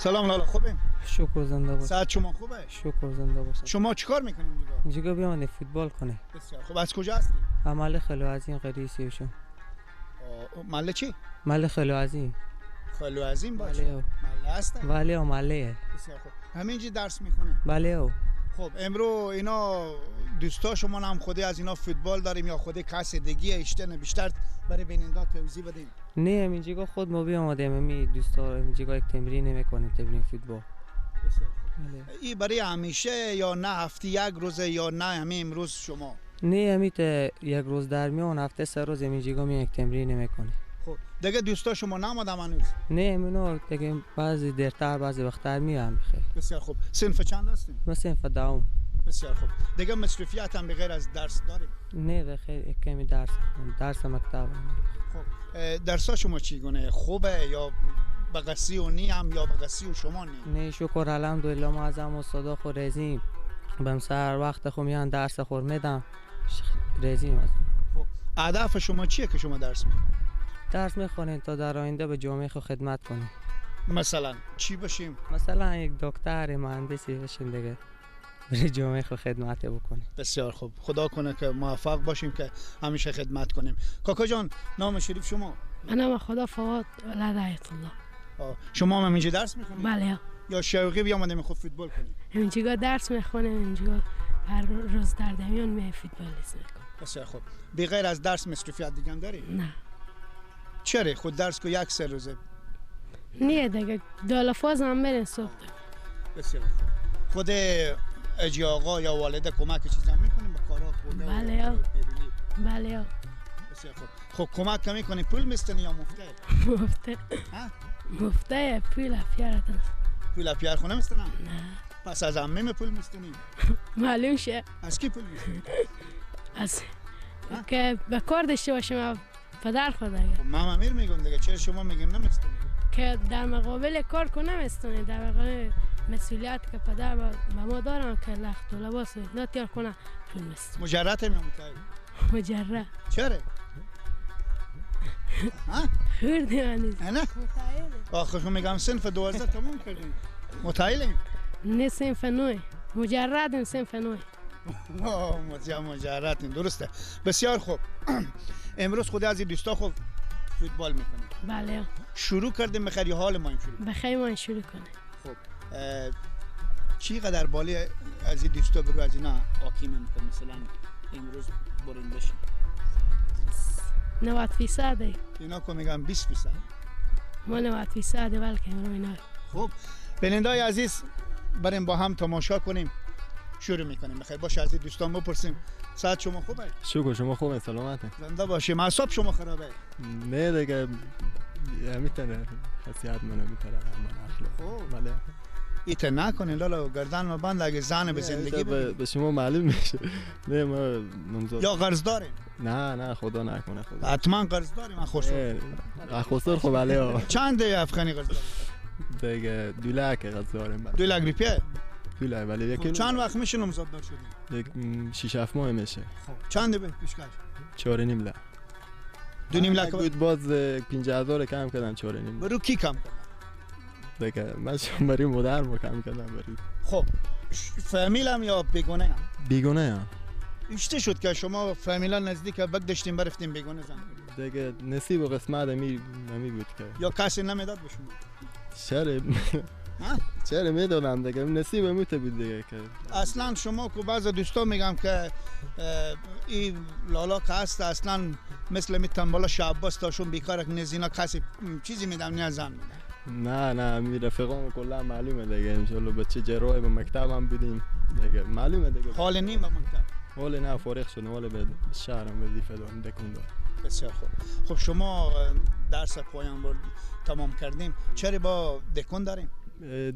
سلام لالا، خوبین؟ شکر زنده باش. ساعت شما خوبه؟ شکر زنده باش. شما چیکار میکنید اینجا؟ اینجا بیان فوتبال کنه. بسیار خوب. از کجا هستی؟ محل خیلو عظیم قریسی شو. محل چی؟ محل خیلو عظیم. خیلو عظیم باشه. بله. محله هسته؟ بله و محله. بسیار خوب. همینجا درس میکنید؟ بله. خب امرو اینا دوستا شما هم خودی از اینا فوتبال داریم یا خودی کس دیگه اشتن بیشتر برای بیننده توضیح بدیم؟ نه اینجا خود ما بیام آمدیم می دوستا اینجا یک تمرین میکنیم تمرین فوتبال. بسیار خوب. بله. این برای همیشه یا نه هفته یک روز یا نه همین امروز شما؟ نه امیت یک روز در میان هفته 3 روز اینجا می یک تمرین میکنیم. خب دیگه دوستا شما نامدن هنوز؟ نه منو دیگه بعضی دیرتر بعضی وقت‌تر میام بخیر. بسیار خوب. صنف چند هستین؟ ما صنف دوم. بسیار خوب. دیگه مصرفیات هم بغیر از درس داریم؟ نه بخیر یک کمی درس مکتب. خب درسا شما چیگونه؟ خوبه یا بقسی و نی هم یا بقسی و شما نی؟ نه شکر الحمدلله ما از هم استادا خود رزیم بهم سر وقت خو میان درس خور میدم رزیم از. خب هدف شما چیه که شما درس میخونید؟ درس میخونین تا در آینده به جامعه خو خدمت کنیم. مثلا چی بشیم؟ مثلا یک دکتر مهندسی بشیم دیگه برای جامعه خو خدمت بکنیم. بسیار خوب. خدا کنه که موفق باشیم که همیشه خدمت کنیم. کاکا جان نام شریف شما؟ من نام خدا فواد ولد آیت الله. شما هم اینجا درس میخونید؟ بله. یا شوقی بیامدیم خود فوتبال کنیم؟ اینجا درس میخونیم، اینجا هر روز در دمیان می فوتبال بازی میکنیم. بسیار خوب. بغیر از درس مصرفیات دیگه هم داری؟ نه. چرا خود درس کو یک سه روزه؟ نه دیگه دالفاز هم برین صبح. بسیار خوب. خود اجی آقا یا والده کمک چیز هم میکنیم به کارا خورده؟ بله. بله. بسیار خوب. خب کمک که میکنیم پول میستنی یا مفته؟ مفته. مفته پول پیارتن. پول پیار خونه میستنم؟ نه. پس از عمه پول میستنی؟ معلوم شه. از کی پول میستنی؟ از که به کار داشته باشیم پدر خود دیگه. خب من امیر میگم دیگه، چرا شما میگین نمیستنی؟ که در مقابل کار کو نمیستونی، در مقابل مسئولیت که پدر به ما دارم که لخت و لباس نه تیار کنه پول میست. مجرد هم متعهد؟ مجرد. چرا؟ ها؟ خوردی منیز. نه؟ آخه شما میگم صنف 12 تموم کردیم. متعهدیم؟ نه صنف 9. مجردیم صنف 9. مجردیم درسته. بسیار خوب. امروز خود از این دوستا خوب فوتبال میکنیم. بله. شروع کردیم بخیر یا حال ما این شروع؟ بخیر ما شروع کنیم. خب چی قدر بالی از این دوستا برو از اینا حاکم میکنه مثلا امروز برین بشین؟ 90%. اینا که میگم 20%. ما 90% بلکه امرو اینا. خب بیننده‌های عزیز بریم با هم تماشا کنیم. شروع میکنیم. بخیر باشه از این دوستان بپرسیم ساعت شما خوبه؟ شکر شما خوبه سلامته؟ زنده باشیم. اعصاب شما خرابه؟ نه دیگه میتونه خاصیت منو میتونه من اخلاق. خب بله. ایت نکنین لالا گردن ما بند اگه زن به زندگی به شما معلوم میشه. نه ما نمزاد یا قرض داریم؟ نه خدا نکنه خدا. حتما قرض داریم. خسرو خسرو خب بله. چند افغانی قرض داریم؟ دیگه 2 لک قرض داریم. 2 لک روپیه؟ 2 لک ولی یکی چند وقت میشه نمزاد دار شدیم؟ 6-7 ماه میشه. خب چند به پیشکش؟ 4.5 لک. 2.5 لک بود باز 50,000 کم کردم 4.5. برو کی کم کرد؟ دیگه من شما برای مادر کم کردم برای. خب فامیلم یا بیگانه هم؟ بیگانه هم. اشته شد که شما فامیلا نزدیک بگ داشتیم برفتیم بیگانه زن؟ دیگه نصیب و قسمت نمی بود که یا کسی نمیداد به شما؟ چرا میدونم دیگه نصیب میته بود دیگه که اصلا شما که بعض دوستا میگم که این لالا که هست اصلا مثل می تنبالا شعباس تاشون بیکار نزینا کسی چیزی میدم نه زن میدم. نه می رفقام کلا معلومه دیگه انشالله بچه جراحی به مکتب هم بودیم دیگه معلومه دیگه. حال نیم به مکتب؟ حال نه فارغ شدم حال به شهرم وظیفه دارم دکون دارم. بسیار خوب. خب شما درس پایان برد تمام کردیم، چرا با دکون داریم؟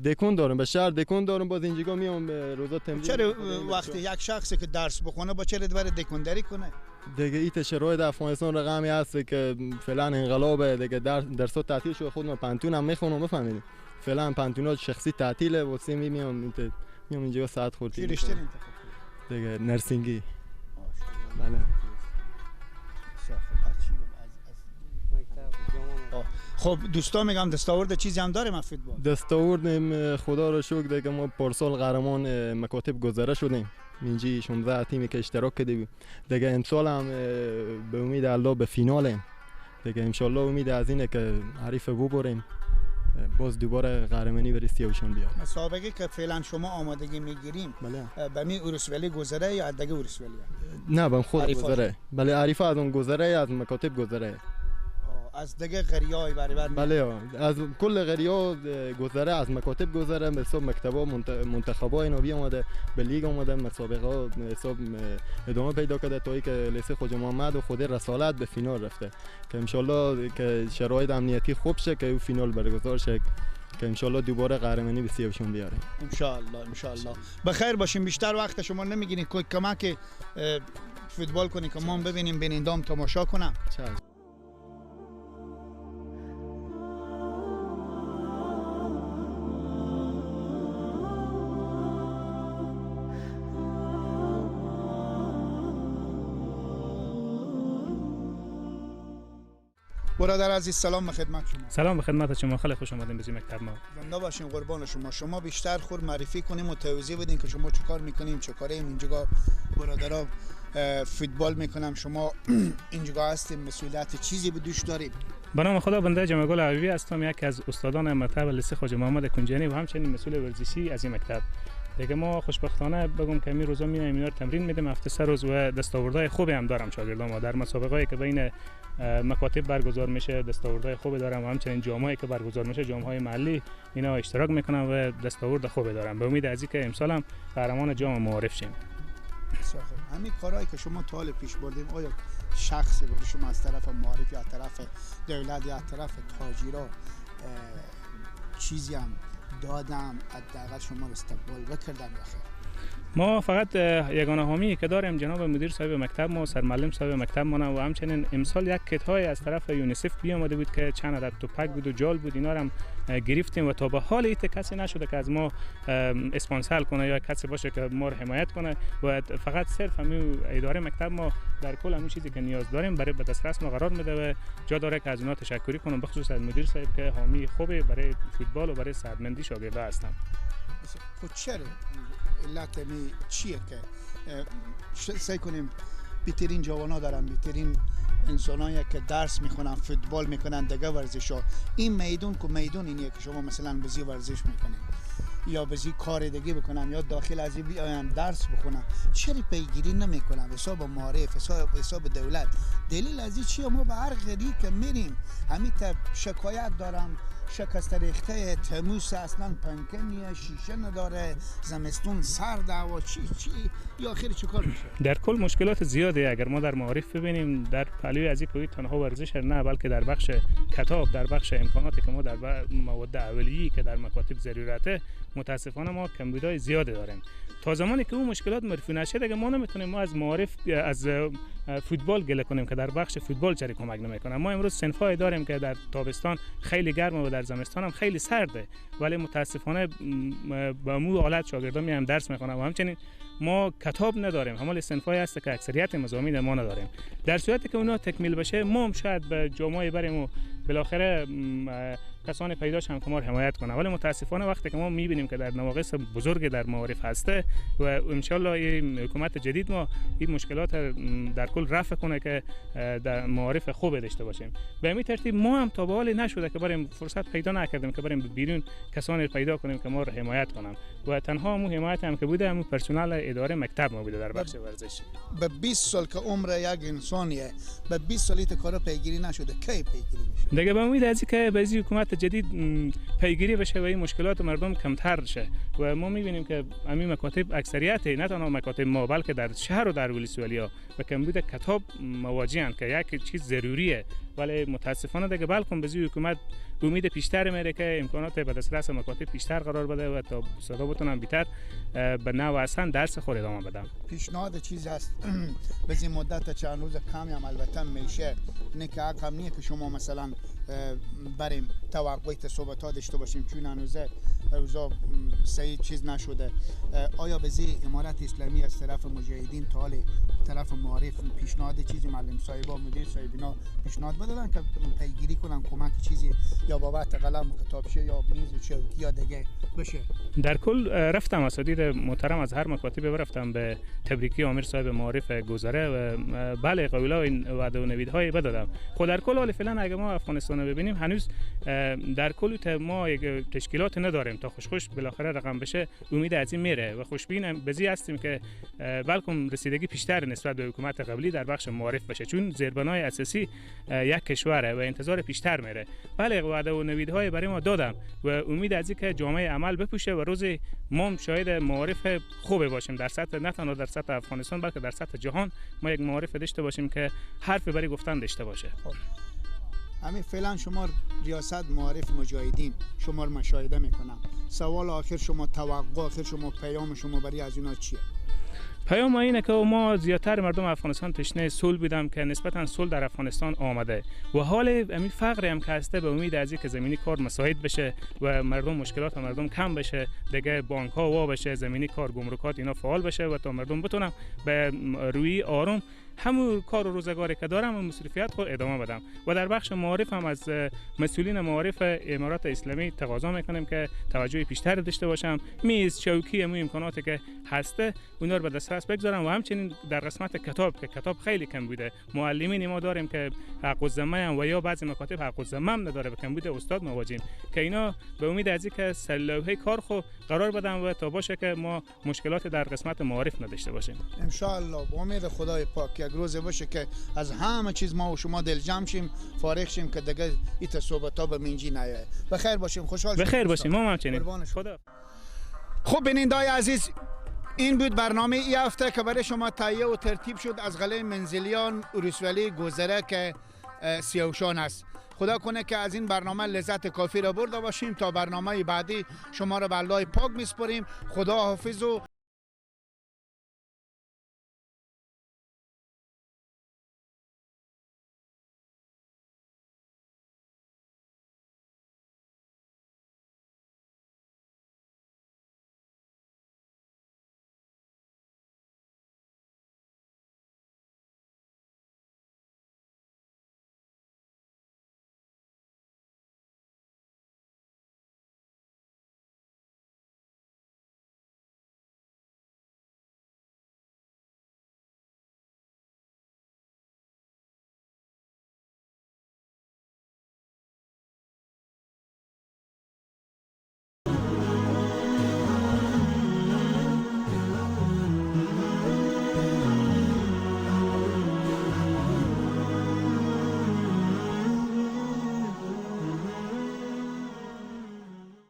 دکون دارم به شهر دکون دارم باز اینجا میام به روزا تمرین. چرا وقتی یک شخصی که درس بخونه با چرا دوباره دکوندری کنه؟ دیگه این شرایط افغانستان رقمی هست که فعلا انقلاب دیگه درسات تعطیل شده. خودم پنتون هم میخونم بفهمید فعلا پنتونات شخصی تعطیله واسه میام اینجا ساعت خورد. چی رشته انتخاب دیگه نرسینگی. بله. خب دوستا میگم دستاورد چیزی هم داریم از فوتبال. دستاوردیم خدا رو شکر دیگه ما پارسال قهرمان مکاتب گذره شدیم. اینجی 16 تیمی که اشتراک کردیم دیگه امسال هم به امید الله به فینالیم دیگه انشالله امید از اینه که حریف ببریم باز دوباره قهرمانی به دستیشون بیاد. مسابقه که فعلا شما آمادگی میگیریم بله. به می اورسولی گذره یا دیگه اورسولی؟ نه بهم خود حریفا. گذره. بله حریفا از اون گذره از مکاتب گذره. از دیگه غریای برابر بله از کل غریا گذره از مکاتب گذره به حساب مکتبا منتخبا اینا بی اومده به لیگ اومده مسابقه حساب ادامه پیدا کرده تا اینکه لیسه خواجه محمد و خود رسالت به فینال رفته که ان که شرایط امنیتی خوب شه که او فینال برگزار شه که ان دوباره قهرمانی به سیاوشون بیاریم. ان شاء الله بخیر باشیم. بیشتر وقت شما نمیگیرین که کمک فوتبال کنین که ما ببینیم بینندام تماشا کنم. برادر عزیز سلام به خدمت شما. سلام به خدمت شما، خیلی خوش آمدین به مکتب ما. زنده باشین قربان شما بیشتر خود معرفی کنیم و توضیح بدین که شما چه کار میکنیم چه کاریم اینجا برادرها فوتبال میکنم شما اینجا هستیم مسئولیت چیزی به دوش داریم. به نام خدا بنده جمع گل عویوی هستم، یکی از استادان مکتب لیسه خواجه محمد کنجانی و همچنین مسئول ورزشی از این مکتب. دیگه ما خوشبختانه بگم که می روزا میایم اینا رو تمرین میدم هفته 3 روز و دستاوردهای خوبی هم دارم شاگردام در مسابقه‌ای که بین مکاتب برگزار میشه دستاوردهای خوبی دارم و همچنین جام‌هایی که برگزار میشه جام‌های محلی اینا اشتراک میکنم و دستاورد خوبی دارم. به امید از اینکه امسال هم قهرمان جام معرف شیم. همین کارهایی که شما تا حال پیش بردیم آیا شخصی بود شما از طرف معارف یا از طرف دولت یا از طرف تاجرا چیزی هم دادم حداقل شما رو استقبال بکردن بخیر؟ ما فقط یگانه حامی که داریم جناب مدیر صاحب مکتب ما سرمعلم صاحب مکتب ما و همچنین امسال یک کیت های از طرف یونیسف بیامده بود که چند عدد توپک بود و جال بود اینا رو هم گرفتیم و تا به حال ایت کسی نشده که از ما اسپانسر کنه یا کسی باشه که ما رو حمایت کنه و فقط صرف همین اداره مکتب ما در کل همین چیزی که نیاز داریم برای به دسترس ما قرار میده و جا داره که از اونها تشکری کنم بخصوص از مدیر صاحب که حامی خوبه برای فوتبال و برای سعادتمندی شاگردا هستن. خود چرا علت می چیه که سعی کنیم بهترین جوانا دارن بهترین انسانایی که درس میخونن فوتبال میکنن دیگه ورزشا این میدون که میدون اینیه که شما مثلا بزی ورزش میکنین یا بزی کار دیگه بکنن یا داخل از این بیاین درس بخونن چرا پیگیری نمیکنن حساب معارف حساب دولت؟ دلیل از این چیه؟ ما به هر غری که میریم همین شکایت دارم شکست ریخته تموس اصلا پنکه شیشه نداره زمستون سرده و چی یا آخر چه کار میشه؟ در کل مشکلات زیاده اگر ما در معارف ببینیم در پهلوی از این تنها ورزش نه بلکه در بخش کتاب در بخش امکاناتی که ما در مواد اولیه‌ای که در مکاتب ضرورته متاسفانه ما کمبودهای زیاده داریم. تا زمانی که اون مشکلات معرفی نشه دیگه ما نمیتونیم ما از معارف از فوتبال گله کنیم که در بخش فوتبال چری کمک نمیکنه. ما امروز صنفای داریم که در تابستان خیلی گرمه و در زمستان هم خیلی سرده ولی متاسفانه با مو حالت شاگردان میام درس میخونن و همچنین ما کتاب نداریم. همون صنفای هست که اکثریت مضامین ما نداریم. در صورتی که اونا تکمیل بشه ما هم شاید به جامعه بریم و بالاخره کسانی پیداش هم که ما رو حمایت کنه ولی متاسفانه وقتی که ما میبینیم که در نواقص بزرگ در معارف هسته و ان شاء الله این حکومت جدید ما این مشکلات در کل رفع کنه که در معارف خوب داشته باشیم. به همین ترتیب ما هم تا به حال نشده که بریم فرصت پیدا نکردیم که بریم بیرون کسانی رو پیدا کنیم که ما رو حمایت کنن و تنها همون حمایت هم که بوده همون پرسنل اداره مکتب ما بوده در بخش ورزش. به 20 سال که عمر یک انسانیه به 20 سالی کارا پیگیری نشده کی پیگیری میشه؟ دیگه به امید از اینکه به این حکومت جدید پیگیری بشه و این مشکلات مردم کمتر شه و ما میبینیم که همین مکاتب اکثریت نه تنها مکاتب ما بلکه در شهر و در ولسوالی‌ها به کمبود کتاب مواجهن که یک چیز ضروریه ولی متاسفانه دیگه بلکه به حکومت امید بیشتر میره که امکانات به دسترس مکاتب بیشتر قرار بده و تا صدا بتونن بیشتر به نوع اصلا درس خود ادامه بدن. پیشنهاد چیز هست به این مدت چند روز کمی هم البته میشه نه که حق هم نیه که شما مثلا بریم توقعی تصابت داشته باشیم چون هنوزه اوضاع صحیح چیز نشده. آیا به زی امارت اسلامی از طرف مجاهدین تا حال طرف معارف پیشنهاد چیزی معلم صاحبا مدیر صاحبینا پیشنهاد بده دادن که پیگیری کنن کمک چیزی یا بابت قلم کتابچه یا میز و چوکی یا دیگه بشه؟ در کل رفتم اساتید محترم از هر مکاتب رفتم به تبریکی امیر صاحب معارف گذره و بله قبولا این وعده و نویدهای بدادم. خود در کل حال فعلا اگه ما افغانستان رو ببینیم هنوز در کل ما یک تشکیلات نداریم تا خوش بالاخره رقم بشه. امید از این میره و خوشبین بزی هستیم که بلکم رسیدگی بیشتر نسبت به حکومت قبلی در بخش معارف بشه، چون زیربنای اساسی یک کشوره و انتظار بیشتر میره. بله وعده و نویدهای برای ما دادم و امید از این که جامعه عمل بپوشه و روز ما شاهد معارف خوبه باشیم در سطح نه تنها در سطح افغانستان بلکه در سطح جهان ما یک معارف داشته باشیم که حرف برای گفتن داشته باشه. همین فعلا شما ریاست معارف مجاهدین شما رو مشاهده میکنم. سوال آخر شما، توقع آخر شما، پیام شما برای از اینا چیه؟ پیام اینه که ما زیادتر مردم افغانستان تشنه صلح بودم که نسبتا صلح در افغانستان آمده و حال همین فقری هم که هسته به امید از اینکه زمینی کار مساعد بشه و مردم مشکلات مردم کم بشه، دیگه بانک ها وا بشه، زمینی کار گمرکات اینا فعال بشه و تا مردم بتونم به روی آروم همون کار و روزگاری که دارم و مصرفیت خود ادامه بدم. و در بخش معارف هم از مسئولین معارف امارات اسلامی تقاضا میکنیم که توجه بیشتر داشته باشم، میز چوکی همون امکاناتی که هسته اونا رو به دسترس بگذارم و همچنین در قسمت کتاب که کتاب خیلی کم بوده، معلمین ما داریم که حق الزمه و یا بعضی مکاتب حق الزمه هم نداره، به کم بوده استاد مواجهیم که اینا به امید از اینکه سلوحه کار خو قرار بدن و تا باشه که ما مشکلات در قسمت معارف نداشته باشیم. ان شاء الله با امید خدای پاک یک روز باشه که از همه چیز ما و شما دلجم شیم، فارغ شیم که دیگه این صحبت ها به منجی نیاد. بخیر باشیم، خوشحال شدیم. بخیر باشیم، ما همچنین. خدا. خب بینندگان عزیز، این بود برنامه ای هفته که برای شما تهیه و ترتیب شد از قلعه منزلیان ولسوالی گذره که سیاوشان است. خدا کنه که از این برنامه لذت کافی را برده باشیم. تا برنامه بعدی شما را به الله پاک میسپاریم. خدا حافظ و